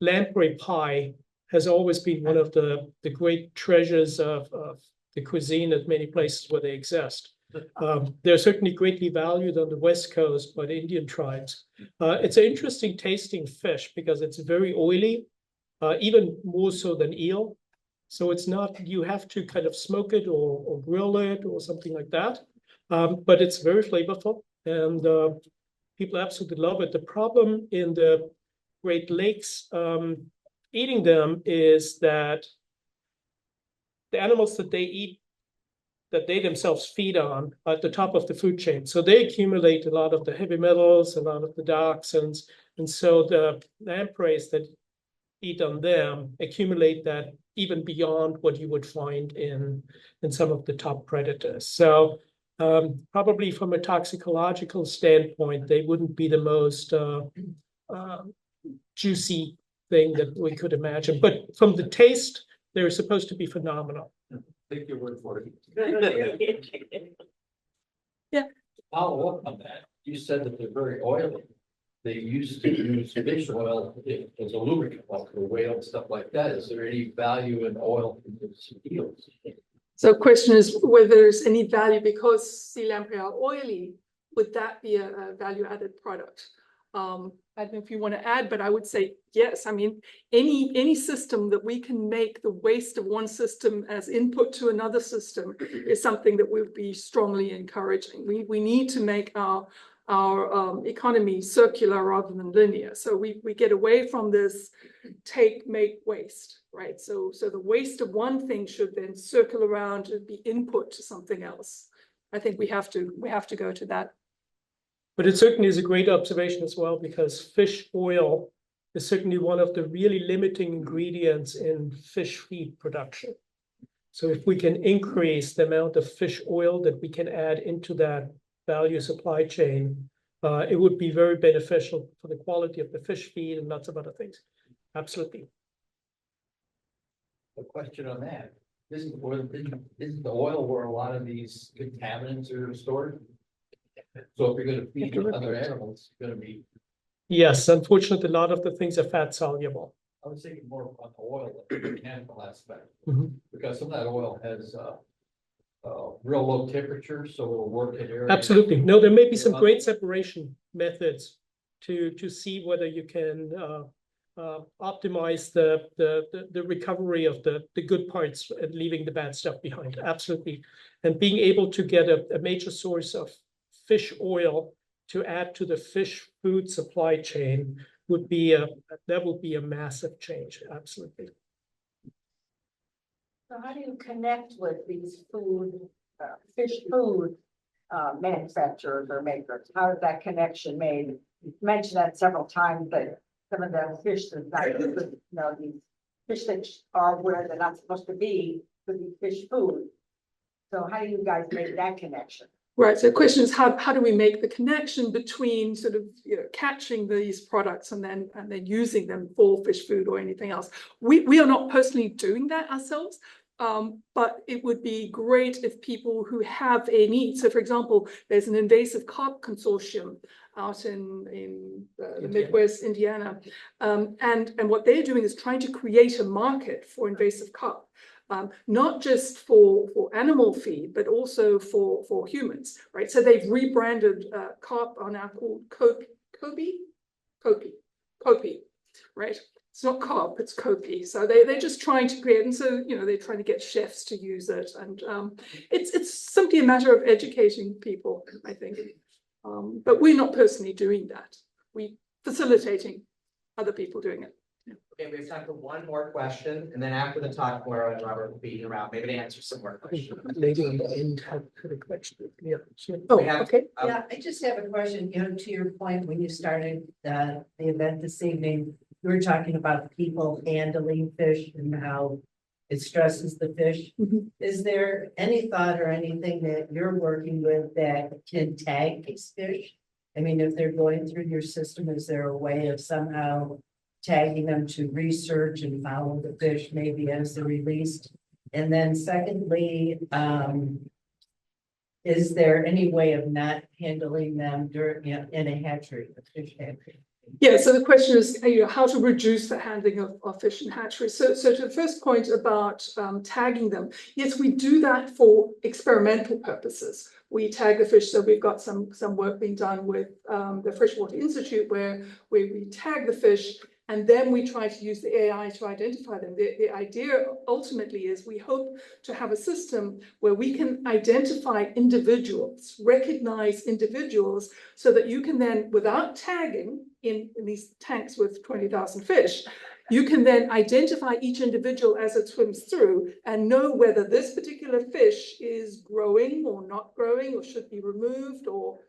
lamprey pie has always been one of the great treasures of the cuisine at many places where they exist. They're certainly greatly valued on the West Coast by the Indian tribes. It's an interesting tasting fish because it's very oily, even more so than eel. So it's not, you have to kind of smoke it or grill it or something like that. But it's very flavorful and people absolutely love it. The problem in the Great Lakes eating them is that the animals that they eat, that they themselves feed on at the top of the food chain. So they accumulate a lot of the heavy metals, a lot of the dioxins. And so the lampreys that eat on them accumulate that even beyond what you would find in some of the top predators. So probably from a toxicological standpoint, they wouldn't be the most juicy thing that we could imagine. But from the taste, they're supposed to be phenomenal. Take your word for it. Yeah. Follow up on that, you said that they're very oily. They used to use fish oil as a lubricant, like for whale and stuff like that. Is there any value in oil in those eels? So the question is whether there's any value because sea lamprey are oily, would that be a value-added product? I don't know if you want to add, but I would say yes. I mean, any system that we can make the waste of one system as input to another system is something that we would be strongly encouraging. We need to make our economy circular rather than linear. So we get away from this take, make, waste, right? So the waste of one thing should then circle around and be input to something else. I think we have to go to that. But it certainly is a great observation as well, because fish oil is certainly one of the really limiting ingredients in fish feed production. So if we can increase the amount of fish oil that we can add into that value supply chain, it would be very beneficial for the quality of the fish feed and lots of other things. Absolutely. A question on that. Isn't the oil where a lot of these contaminants are stored? So if you're going to feed other animals, it's going to be. Yes, unfortunately, a lot of the things are fat soluble. I was thinking more on the oil, the mechanical aspect, Mm-hmm. because some of that oil has real low temperature, so it'll work in areas. Absolutely. No, there may be some great separation methods to see whether you can optimize the recovery of the good parts and leaving the bad stuff behind. Absolutely. And being able to get a major source of fish oil to add to the fish food supply chain would be a massive change. Absolutely. So how do you connect with these fish food manufacturers or makers? How is that connection made? You've mentioned that several times, but some of the fish that these fish that are where they're not supposed to be could be fish food. So how do you guys make that connection? Right. So the question is how do we make the connection between sort of catching these products and then using them for fish food or anything else? We are not personally doing that ourselves, but it would be great if people who have a need. So, for example, there's an invasive carp consortium out in the Midwest, Indiana, and what they're doing is trying to create a market for invasive carp. Not just for animal feed, but also for humans, right? So they've rebranded carp are now called Kobe, right? It's not carp, it's Kobe. So they're just trying to create, and so they're trying to get chefs to use it, and it's simply a matter of educating people, I think. But we're not personally doing that. We're facilitating other people doing it. Okay, we have time for one more question, and then after the talk, Moira and Robert will be around, maybe to answer some more questions. Lady on the end had a question. Yeah. We have, okay. Yeah, I just have a question, to your point, when you started the event this evening, you were talking about people handling fish and how it stresses the fish. Mhm. Is there any thought or anything that you're working with that can tag these fish? I mean, if they're going through your system, is there a way of somehow tagging them to research and follow the fish maybe as they're released? And then secondly, is there any way of not handling them during, in a hatchery, a fish hatchery? Yeah, so the question is, how to reduce the handling of fish in hatcheries. So to the first point about tagging them, yes, we do that for experimental purposes. We tag the fish, so we've got some work being done with the Freshwater Institute where we tag the fish and then we try to use the AI to identify them. The idea ultimately is we hope to have a system where we can identify individuals, recognize individuals, so that you can then, without tagging in these tanks with 20,000 fish, you can then identify each individual as it swims through and know whether this particular fish is growing or not growing or should be removed, or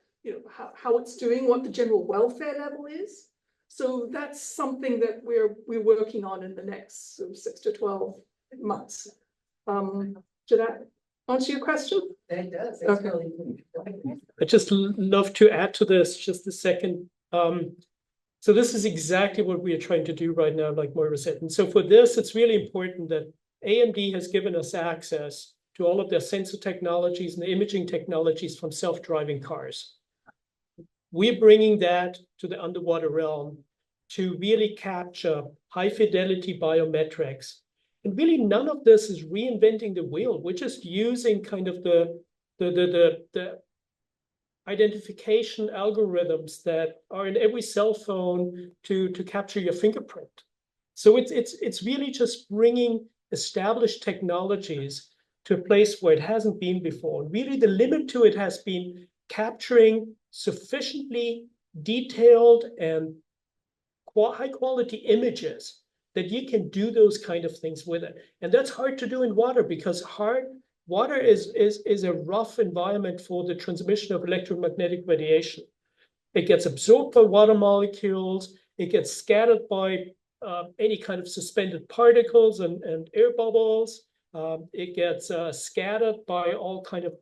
how it's doing, what the general welfare level is. So that's something that we're working on in the next 6 to 12 months. Did that answer your question? That does. That's Okay. really good. I just love to add to this just a second. So this is exactly what we are trying to do right now, like Moira said. And so for this, it's really important that AMD has given us access to all of their sensor technologies and the imaging technologies from self-driving cars. We're bringing that to the underwater realm to really capture high fidelity biometrics. And really none of this is reinventing the wheel. We're just using kind of the identification algorithms that are in every cell phone to capture your fingerprint. So it's really just bringing established technologies to a place where it hasn't been before. And really the limit to it has been capturing sufficiently detailed and high quality images that you can do those kind of things with it. And that's hard to do in water because water is a rough environment for the transmission of electromagnetic radiation. It gets absorbed by water molecules, it gets scattered by any kind of suspended particles and air bubbles. It gets scattered by all kind of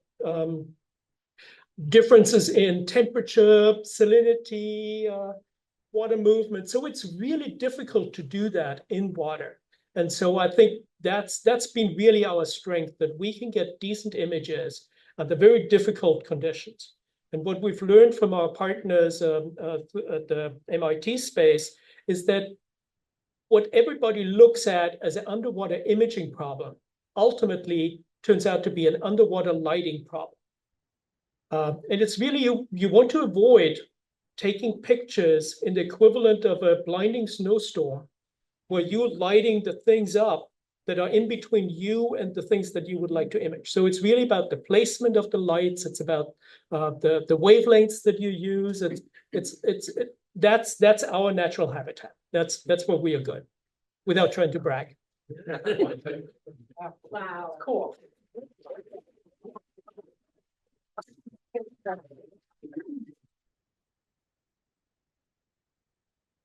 differences in temperature, salinity, water movement. So it's really difficult to do that in water. And so I think that's been really our strength, that we can get decent images under very difficult conditions. And what we've learned from our partners at the MIT space is that what everybody looks at as an underwater imaging problem ultimately turns out to be an underwater lighting problem. And it's really, you want to avoid taking pictures in the equivalent of a blinding snowstorm where you're lighting the things up that are in between you and the things that you would like to image. So it's really about the placement of the lights. It's about the wavelengths that you use. That's our natural habitat. That's where we are good, without trying to brag. Wow, cool.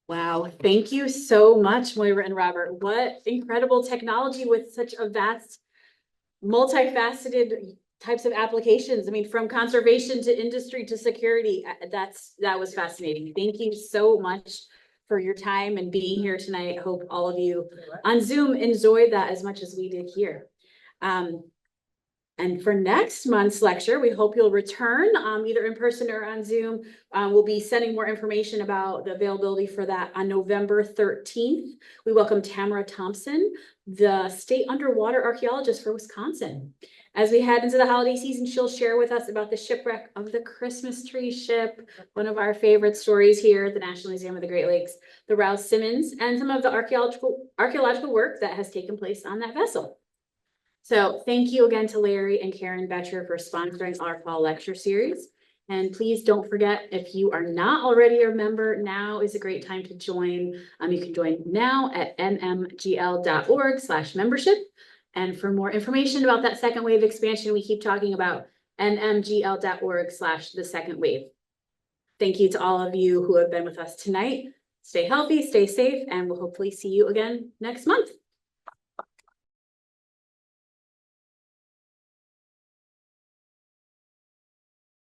Wow, thank you so much, Moira and Robert. What incredible technology with such a vast, multifaceted types of applications. I mean, from conservation to industry to security. That was fascinating. Thank you so much for your time and being here tonight. I hope all of you on Zoom enjoyed that as much as we did here. And for next month's lecture, we hope you'll return either in person or on Zoom. We'll be sending more information about the availability for that on November 13th. We welcome Tamara Thompson, the state underwater archaeologist for Wisconsin. As we head into the holiday season, she'll share with us about the shipwreck of the Christmas tree ship, one of our favorite stories here at the National Museum of the Great Lakes, the Rouse Simmons, and some of the archaeological work that has taken place on that vessel. So thank you again to Larry and Karen Bettcher for sponsoring our fall lecture series. And please don't forget, if you are not already a member, now is a great time to join. You can join now at nmgl.org/membership. And for more information about that second wave expansion, we keep talking about nmgl.org/the second wave. Thank you to all of you who have been with us tonight. Stay healthy, stay safe, and we'll hopefully see you again next month.